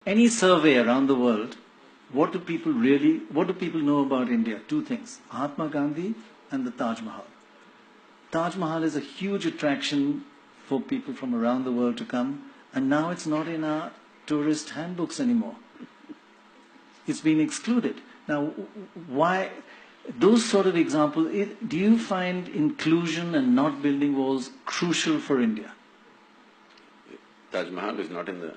any survey around the world, what do people know about India? Two things, Mahatma Gandhi and the Taj Mahal. Taj Mahal is a huge attraction for people from around the world to come, and now it's not in our tourist handbooks anymore. It's been excluded. Now, why? Those sort of examples, do you find inclusion and not building walls crucial for India? Taj Mahal is not in the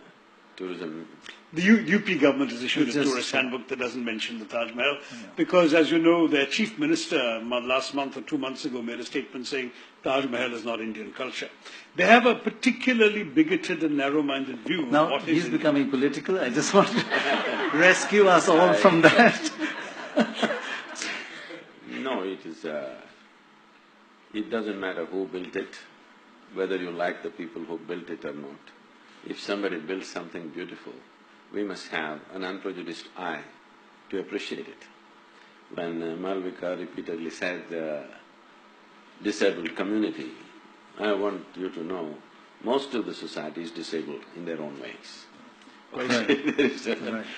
tourism. The UP government has issued a tourist handbook that doesn't mention the Taj Mahal because, as you know, their chief minister last month or 2 months ago made a statement saying Taj Mahal is not Indian culture. They have a particularly bigoted and narrow-minded view of now, what is he's becoming political. I just want to rescue us all from that. No, it doesn't matter who built it, whether you like the people who built it or not. If somebody builds something beautiful, we must have an unprejudiced eye to appreciate it. When Malvika repeatedly said disabled community, I want you to know, most of the society is disabled in their own ways. Right.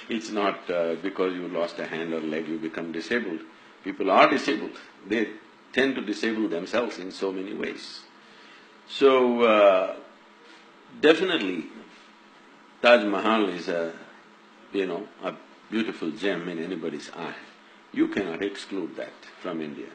It's not because you lost a hand or leg you become disabled. People are disabled. They tend to disable themselves in so many ways. So, definitely, Taj Mahal is a beautiful gem in anybody's eye. You cannot exclude that from India.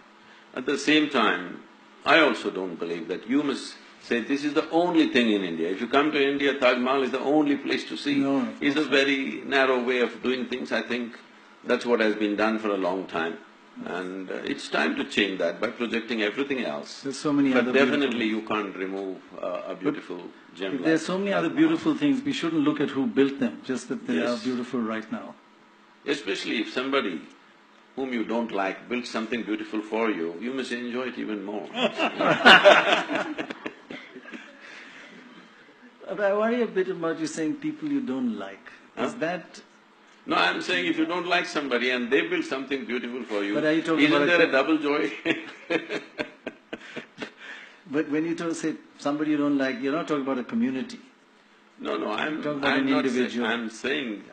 At the same time, I also don't believe that you must say this is the only thing in India. If you come to India, Taj Mahal is the only place to see. No, it's a very narrow way of doing things. I think that's what has been done for a long time. And it's time to change that by projecting everything else. There's so many but other definitely you can't remove a beautiful gem. There's so many other beautiful things. We shouldn't look at who built them, just that they are beautiful right now. Especially if somebody whom you don't like built something beautiful for you, you must enjoy it even more. But I worry a bit about you saying people you don't like. Is that… No, I'm saying if you don't like somebody and they build something beautiful for you, But are you talking isn't about there a double joy? But when you say somebody you don't like, you're not talking about a community. No, I'm saying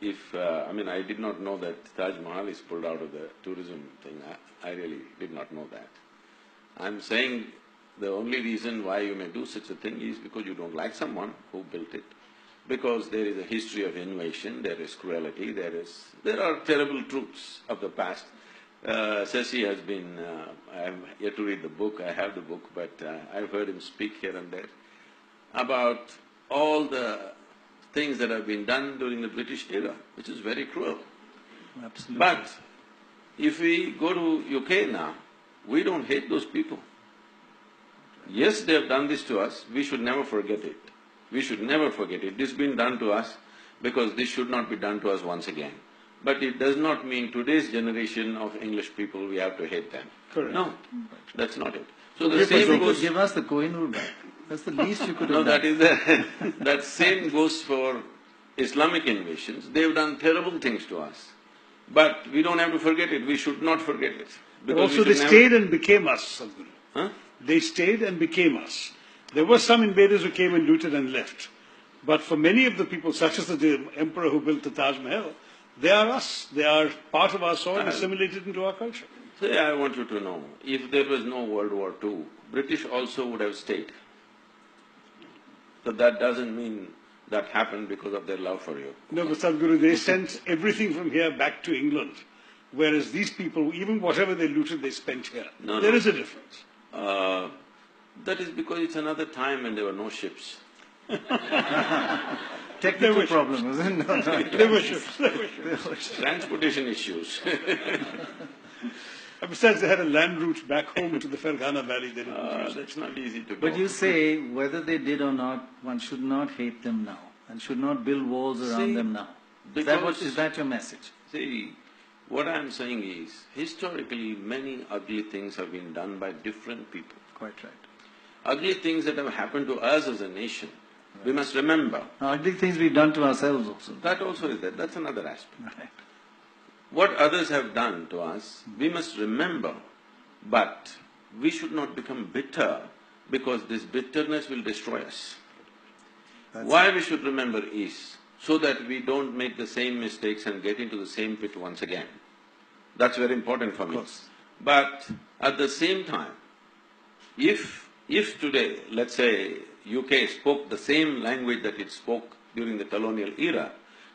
I did not know that Taj Mahal is pulled out of the tourism thing. I really did not know that. I'm saying the only reason why you may do such a thing is because you don't like someone who built it. Because there is a history of invasion, there is cruelty, there are terrible truths of the past. Shashi has been… I have yet to read the book, I have the book, but I've heard him speak here and there about all the things that have been done during the British era, which is very cruel. Absolutely. But if we go to UK now, we don't hate those people. Yes, they have done this to us, we should never forget it. We should never forget it. This has been done to us because this should not be done to us once again. But it does not mean today's generation of English people, we have to hate them. Correct. No, that's not it. So the same goes… give us the Kohinoor back. That's the least you could have done. No, that same goes for Islamic invasions. They've done terrible things to us. But we don't have to forget it, we should not forget it. Also they stayed and became us, Sadhguru. Huh? They stayed and became us. There were some invaders who came and looted and left. But for many of the people, such as the emperor who built the Taj Mahal, they are us. They are part of our soil, assimilated into our culture. So I want you to know, if there was no World War II, British also would have stayed. So that doesn't mean that happened because of their love for you. No, but Sadhguru, they sent everything from here back to England. Whereas these people, even whatever they looted, they spent here. There is a difference. That is because it's another time and there were no ships. Technical problem, isn't it? No. There were ships. Transportation issues. And besides, they had a land route back home to the Fergana Valley. They didn't use it. That's not easy to go. But you say, whether they did or not, one should not hate them now and should not build walls around them now. Is that your message? See, what I'm saying is, historically many ugly things have been done by different people. Quite right. Ugly things that have happened to us as a nation, we must remember. Ugly things we've done to ourselves also. That also is there, that's another aspect. Right. What others have done to us, we must remember, but we should not become bitter because this bitterness will destroy us. Why we should remember is, so that we don't make the same mistakes and get into the same pit once again. That's very important for me. But at the same time, if today, let's say, UK spoke the same language that it spoke during the colonial era,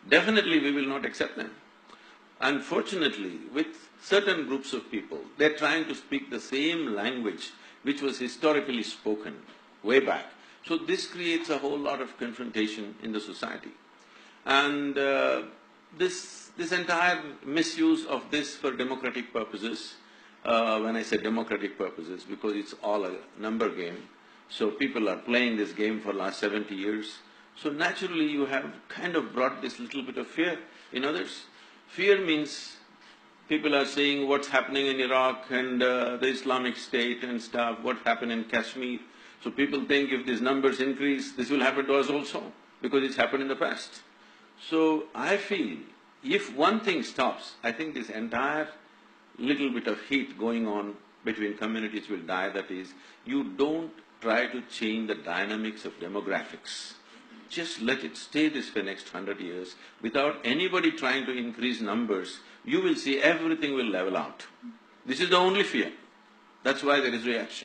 definitely we will not accept them. Unfortunately, with certain groups of people, they're trying to speak the same language which was historically spoken way back. So this creates a whole lot of confrontation in the society. And this entire misuse of this for democratic purposes, when I say democratic purposes, because it's all a number game, so people are playing this game for the last 70 years. So naturally you have kind of brought this little bit of fear in others. Fear means people are saying what's happening in Iraq and the Islamic State and stuff, what happened in Kashmir. So people think if these numbers increase, this will happen to us also, because it's happened in the past. So I feel if one thing stops, I think this entire little bit of heat going on between communities will die. That is, you don't try to change the dynamics of demographics. Just let it stay this for the next 100 years. Without anybody trying to increase numbers, you will see everything will level out. This is the only fear. That's why there is reaction.